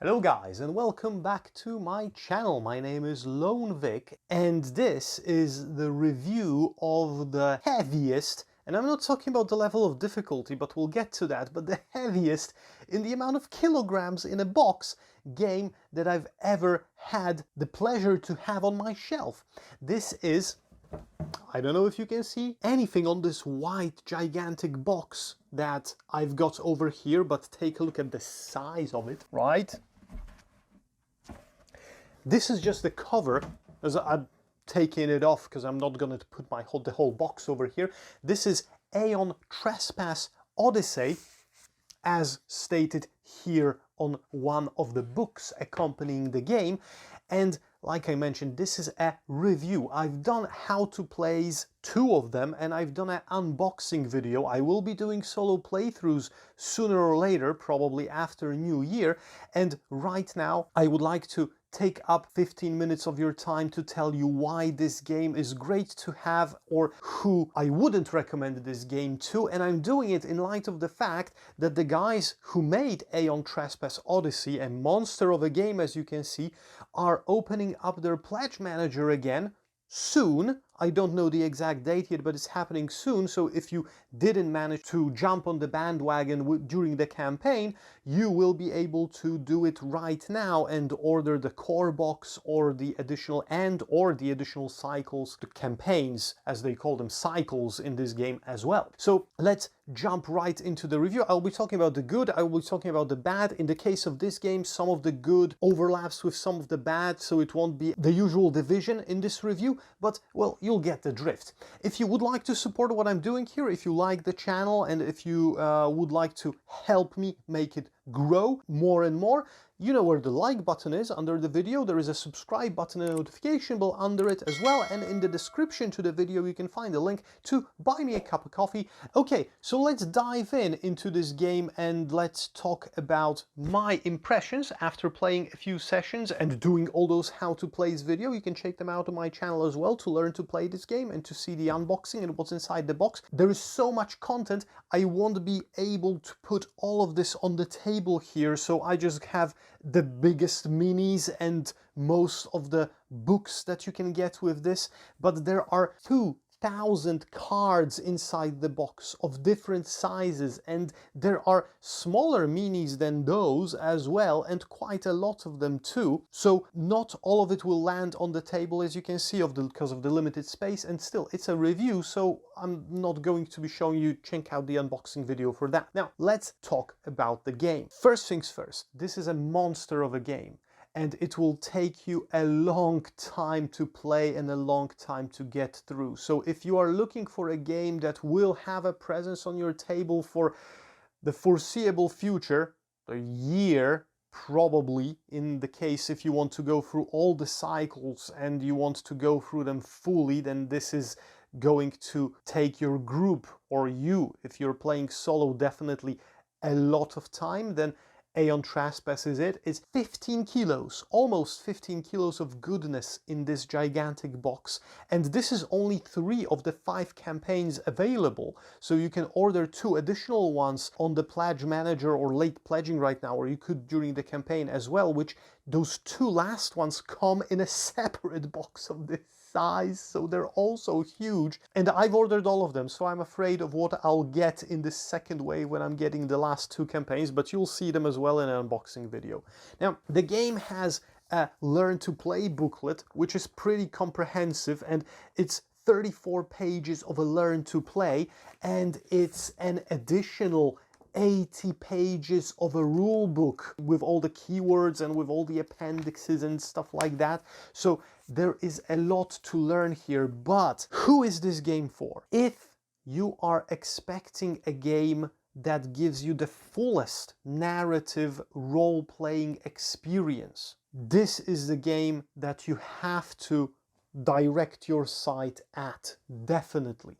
Hello guys and welcome back to my channel. My name is Lone Vic and this is the review of the heaviest, and I'm not talking about the level of difficulty, but we'll get to that, but the heaviest in the amount of kilograms in a box game that I've ever had the pleasure to have on my shelf. This is, I don't know if you can see anything on this white gigantic box that I've got over here, but take a look at the size of it, right? This is just the cover, as I'm taking it off because I'm not going to put the whole box over here. This is Aeon Trespass Odyssey, as stated here on one of the books accompanying the game. And like I mentioned, this is a review. I've done how to plays, 2 of them, and I've done an unboxing video. I will be doing solo playthroughs sooner or later, probably after New Year. And right now I would like to take up 15 minutes of your time to tell you why this game is great to have, or who I wouldn't recommend this game to. And I'm doing it in light of the fact that the guys who made Aeon Trespass Odyssey, a monster of a game as you can see, are opening up their pledge manager again soon. I don't know the exact date yet, but it's happening soon. So if you didn't manage to jump on the bandwagon during the campaign, you will be able to do it right now and order the core box or the additional cycles, the campaigns as they call them, cycles in this game as well. So let's jump right into the review. I'll be talking about the good, I will be talking about the bad. In the case of this game, some of the good overlaps with some of the bad, so it won't be the usual division in this review, but well, you'll get the drift. If you would like to support what I'm doing here, if you like the channel, and if you would like to help me make it grow more and more, you know where the like button is under the video. There is a subscribe button and a notification bell under it as well, and in the description to the video you can find a link to buy me a cup of coffee. Okay, so let's dive into this game and let's talk about my impressions after playing a few sessions and doing all those how to plays video. You can check them out on my channel as well to learn to play this game and to see the unboxing and what's inside the box. There is so much content, I won't be able to put all of this on the table here, so I just have the biggest minis and most of the books that you can get with this, but there are 2,000 cards inside the box of different sizes, and there are smaller minis than those as well, and quite a lot of them too. So not all of it will land on the table, as you can see, because of the limited space, and still it's a review, so I'm not going to be showing you. Check out the unboxing video for that. Now let's talk about the game. First things first, this is a monster of a game, and it will take you a long time to play and a long time to get through. So if you are looking for a game that will have a presence on your table for the foreseeable future, a year probably, in the case if you want to go through all the cycles and you want to go through them fully, then this is going to take your group, or you, if you're playing solo, definitely a lot of time. Then Aeon Trespass is it. It's 15 kilos, almost 15 kilos of goodness in this gigantic box. And this is only 3 of the 5 campaigns available. So you can order 2 additional ones on the pledge manager or late pledging right now, or you could during the campaign as well, which those 2 last ones come in a separate box of this size, so they're also huge. And I've ordered all of them, so I'm afraid of what I'll get in the second wave when I'm getting the last 2 campaigns, but you'll see them as well in an unboxing video. Now, the game has a learn to play booklet, which is pretty comprehensive, and it's 34 pages of a learn to play, and it's an additional 80 pages of a rule book with all the keywords and with all the appendixes and stuff like that. So there is a lot to learn here, but who is this game for? If you are expecting a game that gives you the fullest narrative role-playing experience, this is the game that you have to direct your sight at, definitely.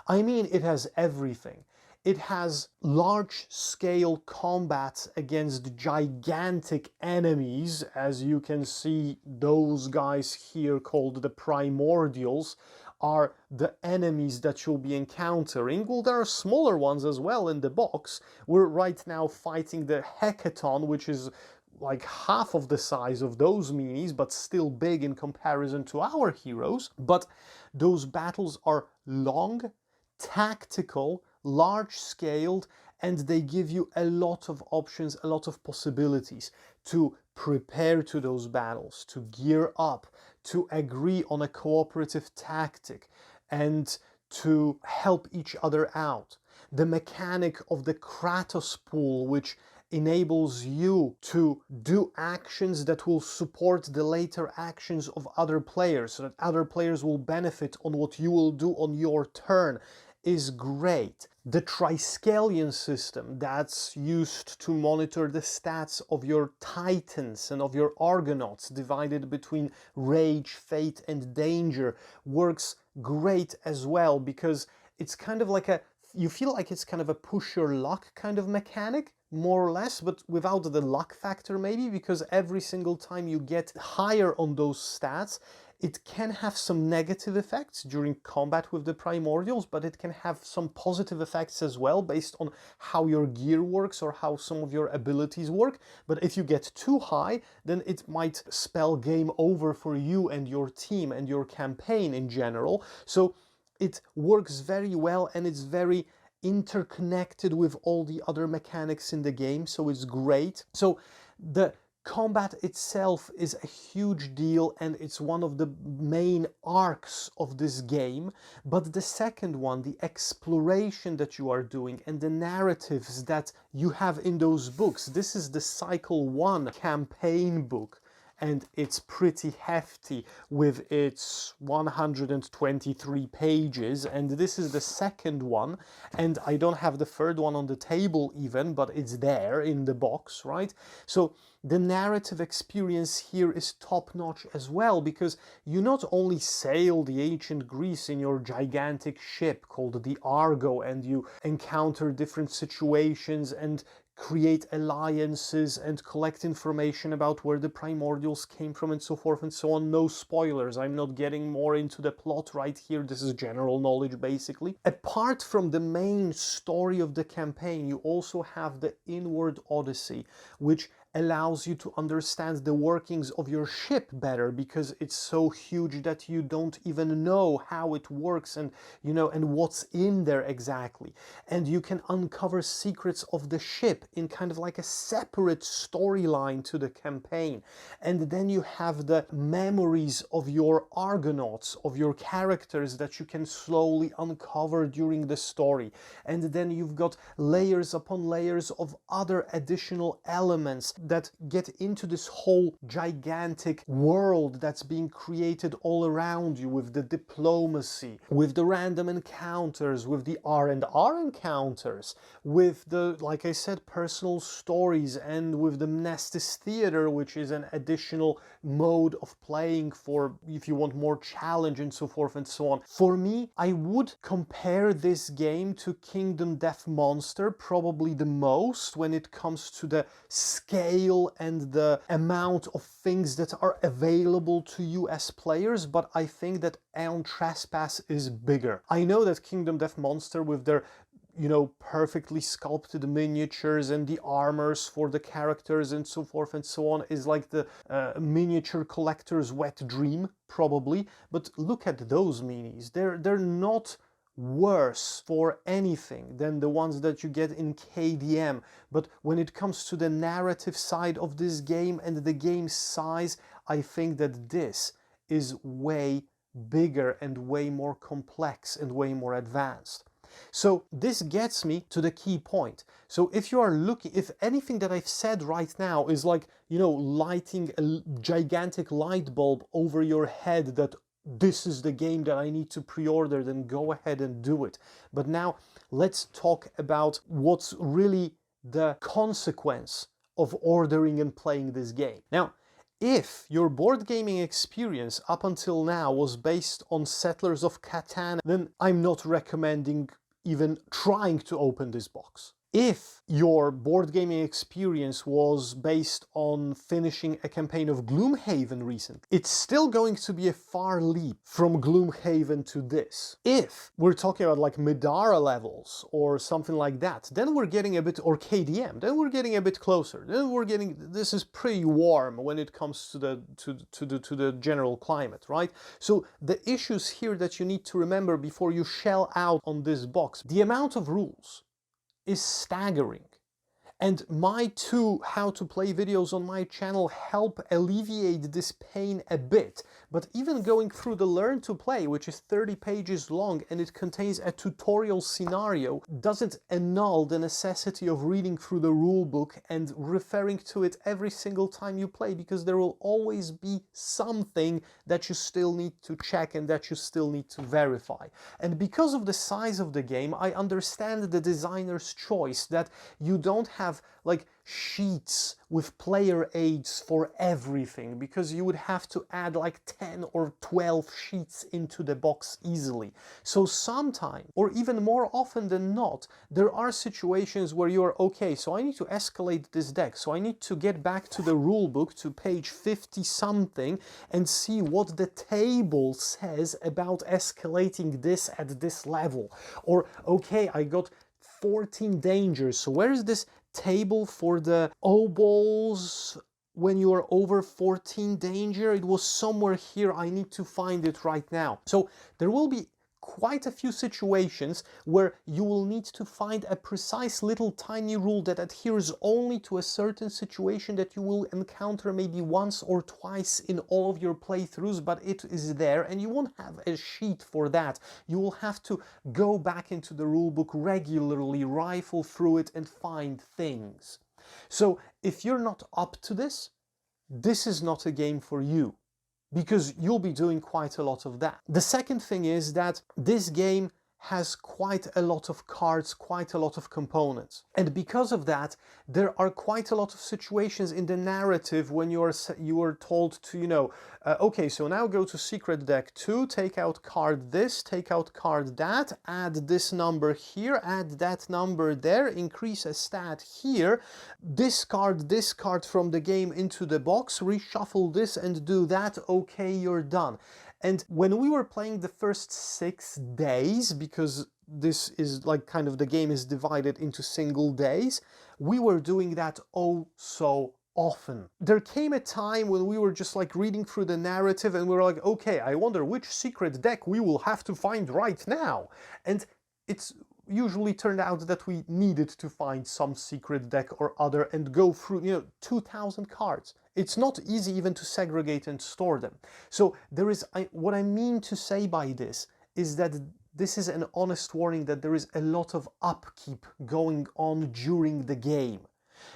I mean, it has everything. It has large-scale combat against gigantic enemies, as you can see. Those guys here, called the Primordials, are the enemies that you'll be encountering. Well, there are smaller ones as well in the box. We're right now fighting the Hecaton, which is like half of the size of those minis, but still big in comparison to our heroes. But those battles are long, tactical, large-scaled, and they give you a lot of options, a lot of possibilities to prepare to those battles, to gear up, to agree on a cooperative tactic, and to help each other out. The mechanic of the Kratos pool, which enables you to do actions that will support the later actions of other players, so that other players will benefit on what you will do on your turn, is great. The Triskelion system that's used to monitor the stats of your Titans and of your Argonauts, divided between Rage, Fate and Danger, works great as well, because it's kind of like you feel like it's kind of a push your luck kind of mechanic, more or less, but without the luck factor maybe, because every single time you get higher on those stats, it can have some negative effects during combat with the primordials, but it can have some positive effects as well based on how your gear works or how some of your abilities work. But if you get too high, then it might spell game over for you and your team and your campaign in general. So it works very well, and it's very interconnected with all the other mechanics in the game, so it's great. So the combat itself is a huge deal, and it's one of the main arcs of this game. But the second one, the exploration that you are doing and the narratives that you have in those books, this is the Cycle 1 campaign book, and it's pretty hefty with its 123 pages, and this is the second one, and I don't have the third one on the table even, but it's there in the box, right? So the narrative experience here is top-notch as well, because you not only sail the ancient Greece in your gigantic ship called the Argo, and you encounter different situations and create alliances and collect information about where the primordials came from and so forth and so on. No spoilers, I'm not getting more into the plot right here, this is general knowledge basically. Apart from the main story of the campaign, you also have the Inward Odyssey, which allows you to understand the workings of your ship better, because it's so huge that you don't even know how it works and, you know, and what's in there exactly. And you can uncover secrets of the ship in kind of like a separate storyline to the campaign. And then you have the memories of your Argonauts, of your characters, that you can slowly uncover during the story. And then you've got layers upon layers of other additional elements that get into this whole gigantic world that's being created all around you, with the diplomacy, with the random encounters, with the R&R encounters, with the, like I said, personal stories, and with the Mnestis Theater, which is an additional mode of playing for if you want more challenge and so forth and so on. For me, I would compare this game to Kingdom Death Monster probably the most when it comes to the scale and the amount of things that are available to you as players, but I think that Aeon Trespass is bigger. I know that Kingdom Death Monster, with their, you know, perfectly sculpted miniatures and the armors for the characters and so forth and so on, is like the miniature collector's wet dream, probably. But look at those minis. They're not worse for anything than the ones that you get in KDM. But when it comes to the narrative side of this game and the game's size, I think that this is way bigger and way more complex and way more advanced. So this gets me to the key point. So if you are looking, if anything that I've said right now is like, you know, lighting a gigantic light bulb over your head that this is the game that I need to pre-order, then go ahead and do it. But now let's talk about what's really the consequence of ordering and playing this game. Now, if your board gaming experience up until now was based on Settlers of Catan, then I'm not recommending even trying to open this box. If your board gaming experience was based on finishing a campaign of Gloomhaven recently, it's still going to be a far leap from Gloomhaven to this. If we're talking about like Midara levels or something like that, then we're getting a bit, or KDM, then we're getting a bit closer. Then we're getting, this is pretty warm when it comes to the general climate, right? So the issues here that you need to remember before you shell out on this box, the amount of rules is staggering. And my 2 how to play videos on my channel help alleviate this pain a bit. But even going through the learn to play, which is 30 pages long and it contains a tutorial scenario, doesn't annul the necessity of reading through the rule book and referring to it every single time you play, because there will always be something that you still need to check and that you still need to verify. And because of the size of the game, I understand the designer's choice that you don't have like sheets with player aids for everything, because you would have to add like 10 or 12 sheets into the box easily. So sometimes, or even more often than not, there are situations where you're okay, so I need to escalate this deck, so I need to get back to the rule book to page 50 something and see what the table says about escalating this at this level. Or okay, I got 14 dangers, so where is this table for the obols when you are over 14 danger? It was somewhere here, I need to find it right now. So there will be quite a few situations where you will need to find a precise little tiny rule that adheres only to a certain situation that you will encounter maybe once or twice in all of your playthroughs, but it is there and you won't have a sheet for that. You will have to go back into the rulebook regularly, rifle through it and find things. So if you're not up to this, this is not a game for you, because you'll be doing quite a lot of that. The second thing is that this game has quite a lot of cards, quite a lot of components. And because of that, there are quite a lot of situations in the narrative when you are told to, you know, okay, so now go to secret deck 2, take out card this, take out card that, add this number here, add that number there, increase a stat here, discard this card from the game into the box, reshuffle this and do that, okay, you're done. And when we were playing the first 6 days, because this is like kind of the game is divided into single days, we were doing that oh so often. There came a time when we were just like reading through the narrative and we were like, okay, I wonder which secret deck we will have to find right now. And it's usually turned out that we needed to find some secret deck or other and go through, you know, 2,000 cards. It's not easy even to segregate and store them. So there is, what I mean to say by this is that this is an honest warning that there is a lot of upkeep going on during the game.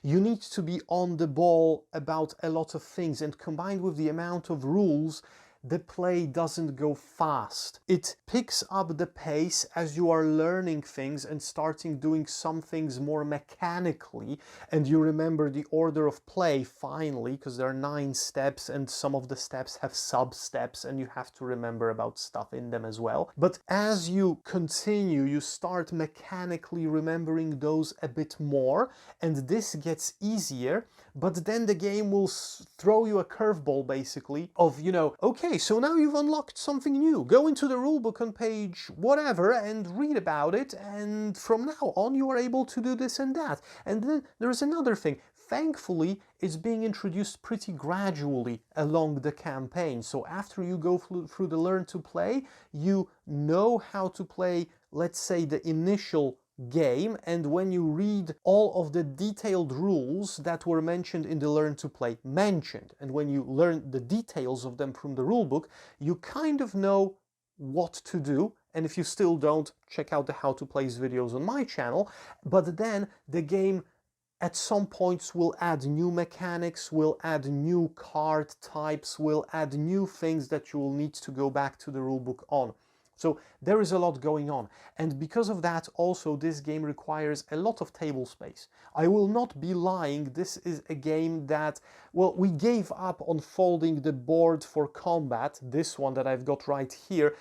You need to be on the ball about a lot of things, and combined with the amount of rules, the play doesn't go fast. It picks up the pace as you are learning things and starting doing some things more mechanically, and you remember the order of play finally, because there are 9 steps and some of the steps have sub-steps and you have to remember about stuff in them as well. But as you continue, you start mechanically remembering those a bit more, and this gets easier, but then the game will throw you a curveball basically of, you know, okay, so now you've unlocked something new. Go into the rulebook on page whatever and read about it, and from now on you are able to do this and that. And then there's another thing. Thankfully, it's being introduced pretty gradually along the campaign. So after you go through the learn to play, you know how to play, let's say, the initial game, and when you read all of the detailed rules that were mentioned in the learn to play and when you learn the details of them from the rulebook, you kind of know what to do. And if you still don't, check out the how to plays videos on my channel. But then the game at some points will add new mechanics, will add new card types, will add new things that you will need to go back to the rulebook on. So there is a lot going on, and because of that also this game requires a lot of table space. I will not be lying, this is a game that, well, we gave up on folding the board for combat, this one that I've got right here,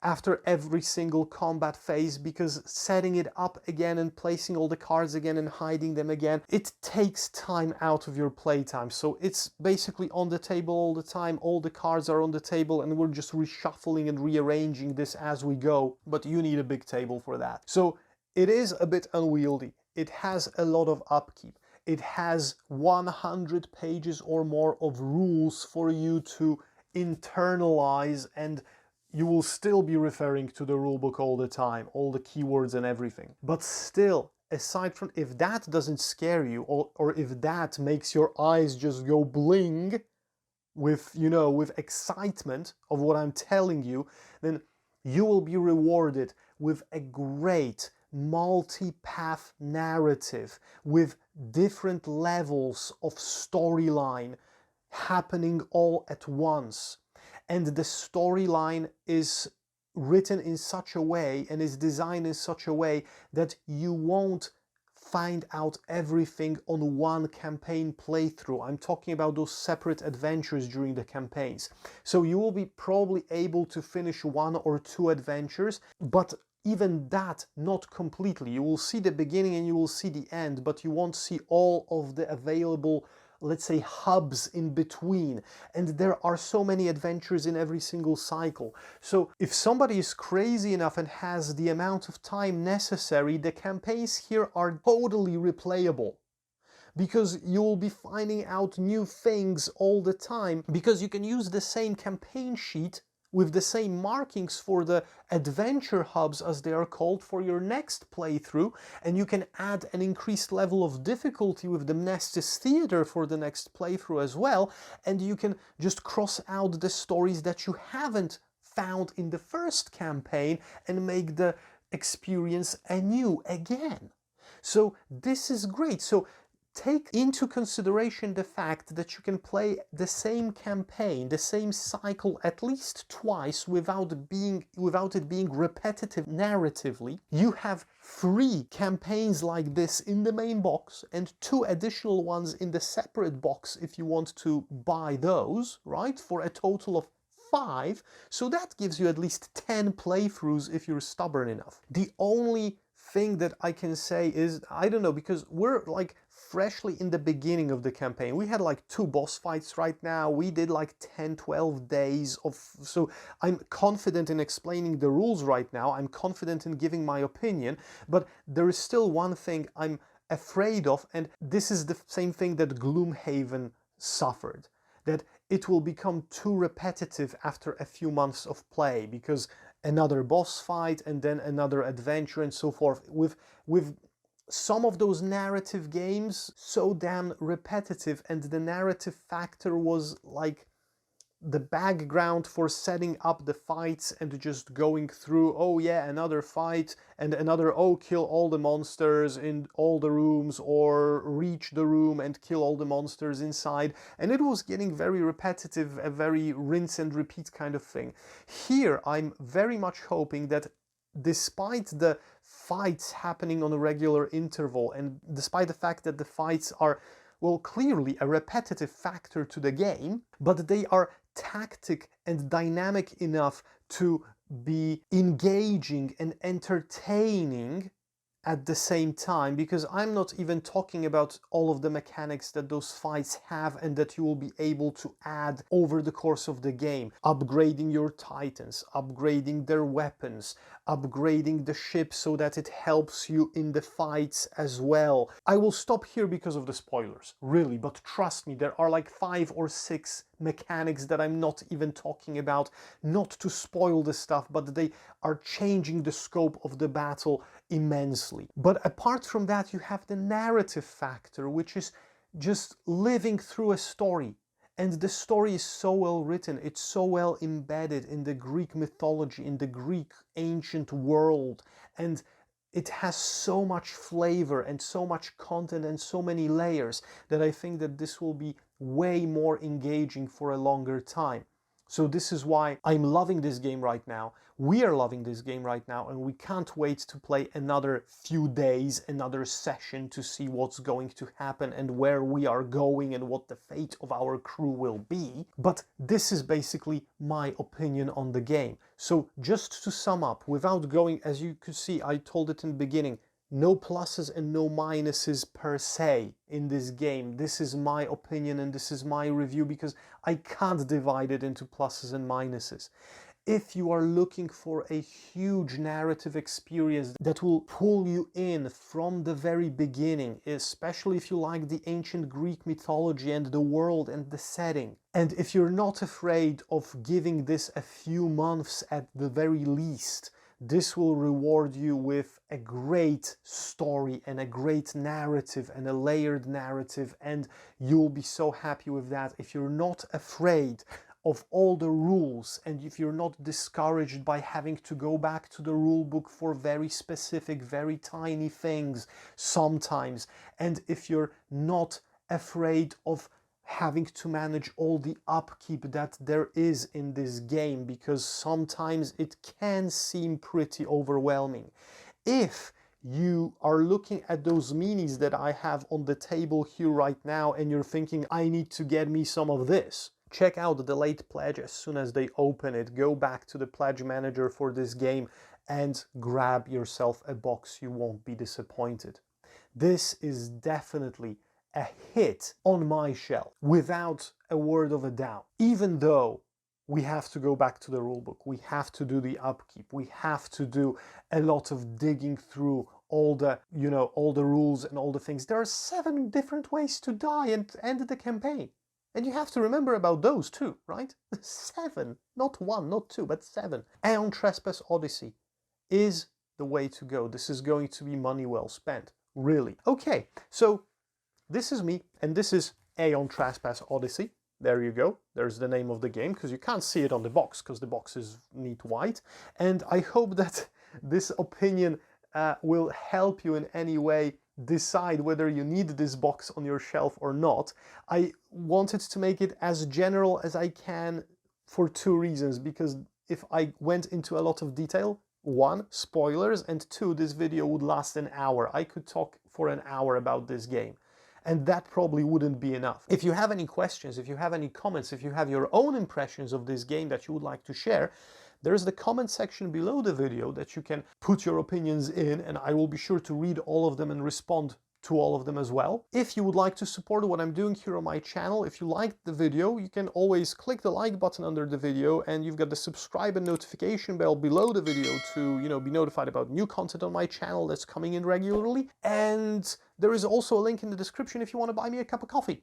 after every single combat phase, because setting it up again and placing all the cards again and hiding them again, it takes time out of your playtime. So it's basically on the table all the time, all the cards are on the table, and we're just reshuffling and rearranging this as we go. But you need a big table for that. So it is a bit unwieldy. It has a lot of upkeep. It has 100 pages or more of rules for you to internalize, and you will still be referring to the rulebook all the time, all the keywords and everything. But still, aside from, if that doesn't scare you, or if that makes your eyes just go bling with, you know, with excitement of what I'm telling you, then you will be rewarded with a great multi-path narrative with different levels of storyline happening all at once. And the storyline is written in such a way and is designed in such a way that you won't find out everything on one campaign playthrough. I'm talking about those separate adventures during the campaigns. So you will be probably able to finish 1 or 2 adventures, but even that, not completely. You will see the beginning and you will see the end, but you won't see all of the available, let's say, hubs in between. And there are so many adventures in every single cycle. So if somebody is crazy enough and has the amount of time necessary, the campaigns here are totally replayable, because you'll be finding out new things all the time, because you can use the same campaign sheet with the same markings for the adventure hubs, as they are called, for your next playthrough, and you can add an increased level of difficulty with the Mnestis Theater for the next playthrough as well, and you can just cross out the stories that you haven't found in the first campaign and make the experience anew again. So this is great. So take into consideration the fact that you can play the same campaign, the same cycle at least twice without it being repetitive narratively. You have 3 campaigns like this in the main box and 2 additional ones in the separate box if you want to buy those, right? For a total of 5. So that gives you at least 10 playthroughs if you're stubborn enough. The only thing that I can say is, I don't know, because we're like freshly in the beginning of the campaign. We had like 2 boss fights right now. We did like 10-12 days of, so I'm confident in explaining the rules right now. I'm confident in giving my opinion, but there is still one thing I'm afraid of, and this is the same thing that Gloomhaven suffered, that it will become too repetitive after a few months of play, because another boss fight and then another adventure and so forth. With some of those narrative games, so damn repetitive, and the narrative factor was like the background for setting up the fights and just going through, oh yeah, another fight and another, oh, kill all the monsters in all the rooms, or reach the room and kill all the monsters inside. And it was getting very repetitive, a very rinse and repeat kind of thing. Here, I'm very much hoping that despite the fights happening on a regular interval, and despite the fact that the fights are, well, clearly a repetitive factor to the game, but they are tactic and dynamic enough to be engaging and entertaining at the same time, because I'm not even talking about all of the mechanics that those fights have and that you will be able to add over the course of the game. Upgrading your titans, upgrading their weapons, upgrading the ship so that it helps you in the fights as well. I will stop here because of the spoilers, really, but trust me, there are like 5 or 6 mechanics that I'm not even talking about, not to spoil the stuff, but they are changing the scope of the battle immensely. But apart from that, you have the narrative factor, which is just living through a story. And the story is so well written, it's so well embedded in the Greek mythology, in the Greek ancient world, and it has so much flavor and so much content and so many layers that I think that this will be way more engaging for a longer time. So this is why I'm loving this game right now. We are loving this game right now, and we can't wait to play another few days, another session to see what's going to happen and where we are going and what the fate of our crew will be. But this is basically my opinion on the game. So just to sum up, without going, as you could see, I told it in the beginning, no pluses and no minuses per se in this game. This is my opinion and this is my review because I can't divide it into pluses and minuses. If you are looking for a huge narrative experience that will pull you in from the very beginning, especially if you like the ancient Greek mythology and the world and the setting, and if you're not afraid of giving this a few months at the very least, this will reward you with a great story and a great narrative and a layered narrative, and you'll be so happy with that. If you're not afraid of all the rules and if you're not discouraged by having to go back to the rule book for very specific, very tiny things sometimes, and if you're not afraid of having to manage all the upkeep that there is in this game, because sometimes it can seem pretty overwhelming. If you are looking at those minis that I have on the table here right now and you're thinking, I need to get me some of this, check out the late pledge as soon as they open it. Go back to the pledge manager for this game and grab yourself a box. You won't be disappointed. This is definitely a hit on my shelf, without a word of a doubt. Even though we have to go back to the rulebook, we have to do the upkeep, we have to do a lot of digging through all the, all the rules and all the things. There are 7 different ways to die and end the campaign. And you have to remember about those too, right? 7, not 1, not 2, but 7. Aeon Trespass Odyssey is the way to go. This is going to be money well spent, really. Okay, so this is me, and this is Aeon Trespass Odyssey. There you go. There's the name of the game, because you can't see it on the box, because the box is neat white. And I hope that this opinion will help you in any way decide whether you need this box on your shelf or not. I wanted to make it as general as I can for 2 reasons, because if I went into a lot of detail, 1, spoilers, and 2, this video would last an hour. I could talk for an hour about this game, and that probably wouldn't be enough. If you have any questions, if you have any comments, if you have your own impressions of this game that you would like to share, there's the comment section below the video that you can put your opinions in, and I will be sure to read all of them and respond to all of them as well. If you would like to support what I'm doing here on my channel, if you liked the video, you can always click the like button under the video, and you've got the subscribe and notification bell below the video to, be notified about new content on my channel that's coming in regularly. And there is also a link in the description if you want to buy me a cup of coffee.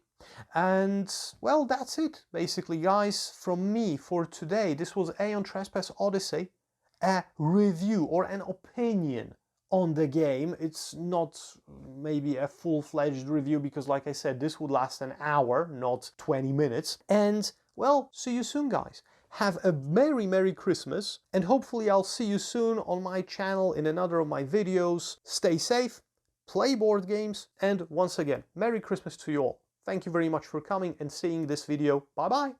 And, well, that's it, basically, guys, from me for today. This was Aeon Trespass Odyssey, a review or an opinion on the game. It's not maybe a full-fledged review because, like I said, this would last an hour, not 20 minutes. And, well, see you soon, guys. Have a Merry Christmas, and hopefully I'll see you soon on my channel in another of my videos. Stay safe, play board games, and once again, Merry Christmas to you all. Thank you very much for coming and seeing this video. Bye-bye.